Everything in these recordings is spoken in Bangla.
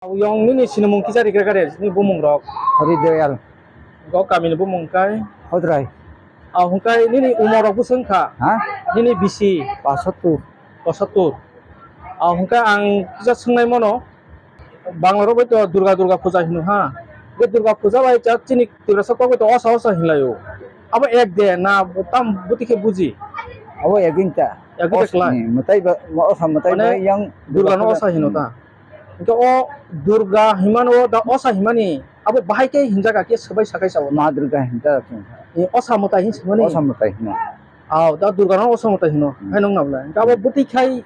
Yung nini sinumong kisah di kira-kira ini bumung rok. Hridayal Kau kami ni bumung kai. Hodrai Hungkai nini umur rok buseng ka. ha Nini bisi pasatu pasatur. Hungkai ang kisah sengai mono. Bangla rok itu Durga puja hinu ha. Ke Durga puja bai cat cini tiga sakwa itu osa hilayo. Apa ek de na tam buti ke buji. awo yaginta Ya kita kelai. mutai ba mo sa mutai ba Mane yang Durga no osa hinu ta. Itu Durga himano da osa himani. Apa bahai ke hinja ka ke sebai sakai sawo. ma durga hinta Osa mutai hin semani. o sa mutai no Da Durga no osa mutai hino. Hai nong nabla. Apa buti kai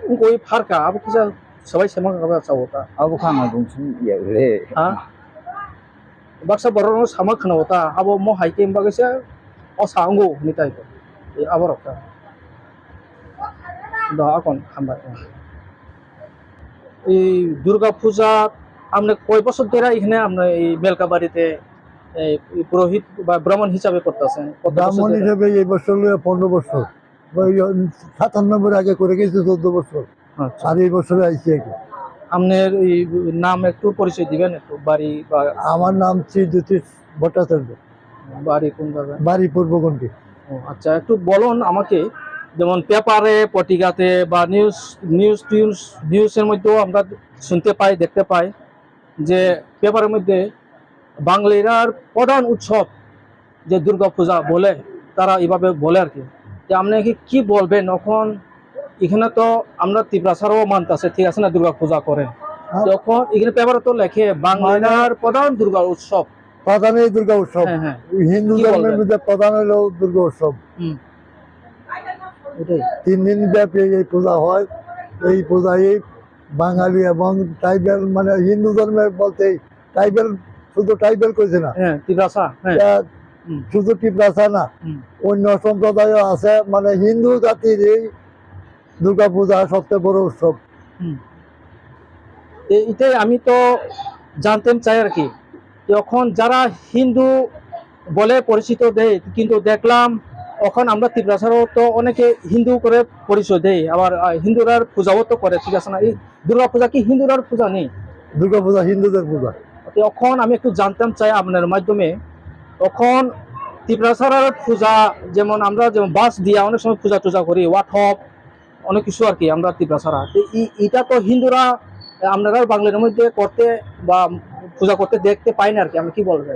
ungkoi farka apa kisah sebai semang ka sawo ta. abu khang bung sun ya le Ha? Baksa baro no sama khana wata. Abo mo hai ke bagasa osa ango ni tai ko. Abo rokta. Da akon khamba. এই দুর্গা পূজা আমরা কয় বছর ধরে এখানে আমরা এই বেলকাবাড়িতে পুরোহিত বা ব্রাহ্মণ হিসাবে করতেছেন? কত বছর ব্রাহ্মণ ধরে? হিসেবে এই বছর 15 বছর, ওই 97 আগে করে গেছি 14 বছর, আচ্ছা। আর এই বছরে আইছি আর কি। আপনার এই নাম একটু পরিচয় দিবেন, একটু বাড়ি বা আমার নাম শ্রী জ্যোতিষ ভট্টাচার্য, বাড়ি কোন জায়গায়? বাড়ি পূর্বগণ্ডি। আচ্ছা, একটু বলুন আমাকে, যেমন পেপারে পত্রিকাতে বা নিউজের মধ্যেও আমরা শুনতে পাই, দেখতে পাই যে পেপারের মধ্যে বাঙালিরার প্রধান উৎসব যে দুর্গা পূজা বলে, তারা এইভাবে বলে আর কি। যে আপনাকে কি বলবেন? এখন এখানে তো আমরা ত্রিপ্রাসারও মানতেছে, ঠিক আছে না, দুর্গা পূজা করে। যখন এখানে পেপারে তো লেখে বাঙালিরার প্রধান দুর্গা উৎসব। প্রধান এই দুর্গা উৎসব, হ্যাঁ হ্যাঁ, হিন্দু কি ধর্মের বলবেন? মধ্যে প্রধান হলো দুর্গা উৎসব। এটাই 3 দিন ব্যাপী এই পূজা হয়। এই পূজায় বাঙালি এবং ট্রাইবেল, মানে হিন্দু ধর্মের বলতে ট্রাইবেল, শুধু ট্রাইবেল কইছে না, হ্যাঁ, ত্রিপ্রাসা, হ্যাঁ। এটা হুম, শুধু টিপ্রাসা না, হুম। অন্য সম্প্রদায়ও আছে। মানে হিন্দু জাতির এই দুর্গা পূজা সবচেয়ে বড় উৎসব। এটাই আমি তো জানতে চাই আর কি। যখন যারা হিন্দু বলে পরিচিত দেয়, কিন্তু দেখলাম এখন আমরা ত্রিপ্রাসারও তো অনেকে হিন্দু করে পরিচয় দেয়, আবার হিন্দুরার পূজাও তো করে, ঠিক আছে না। এই দুর্গা পূজা কি হিন্দুরার পূজা নেই? দুর্গা পূজা হিন্দুদের পূজা। তখন আমি একটু জানতাম চাই আপনার মাধ্যমে, তখন ত্রিপ্রাসারের পূজা, যেমন আমরা যেমন বাস দিয়া অনেক সময় পূজা টুজা করি, ওয়াটপ অনেক কিছু আর কি, আমরা ত্রিপ্রাসারা এটা তো হিন্দুরা আপনারা বাংলার মধ্যে করতে বা পূজা করতে দেখতে পাই না আর কি। আমি কি বলবেন?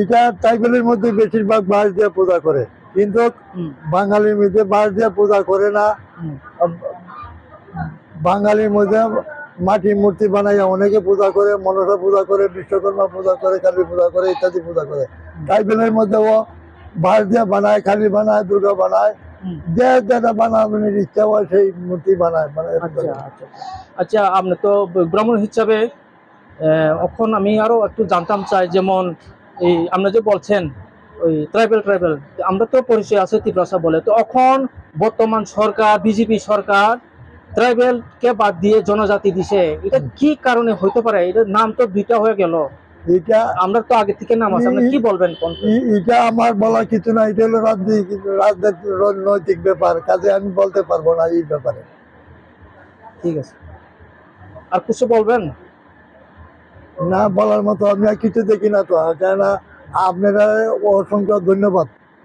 এটা ট্রাইবেলের মধ্যে বেশিরভাগ বাঁশ দিয়ে পূজা করে, কিন্তু বাঙালির মধ্যে বাঁশ দিয়ে পূজা করে না। বাঙালির মধ্যে মাটির মূর্তি বানাইয়া অনেকে পূজা করে, মনসা পূজা করে, বিশ্বকর্মা পূজা করে, কালী পূজা করে, ইত্যাদি পূজা করে। ট্রাইবেলের মধ্যেও বাঁশ দিয়ে বানায়, কালী বানায়, দুর্গা বানায়, যে যেটা বানানোর ইচ্ছা হয় সেই মূর্তি বানায়। আচ্ছা আচ্ছা আচ্ছা, আপনি তো ব্রাহ্মণ হিসাবে, এখন আমি আরো একটু জানতাম চাই, যেমন এই আপনি যে বলছেন ওই ট্রাইবেল আমরা তো পরিচয় আছে ত্রিপ্রাসা বলে, তো এখন বর্তমান সরকার, বিজেপি সরকার ট্রাইবেলকে বাদ দিয়ে জনজাতি দিছে, এটা কি কারণে হইতে পারে? এটার নাম তো দুইটা হয়ে গেল, এটা আমরা তো আগে থেকে নাম আছে, আপনি কি বলবেন? এটা আমার বলা কিছু না, এটা হলো রাজনৈতিক ব্যাপার, কাজে আমি বলতে পারবো না এই ব্যাপারে। ঠিক আছে, আর কিছু বলবেন? না, বলার মতো আমি আর কিছু দেখি না তো, কেননা আপনারা অসংখ্য ধন্যবাদ।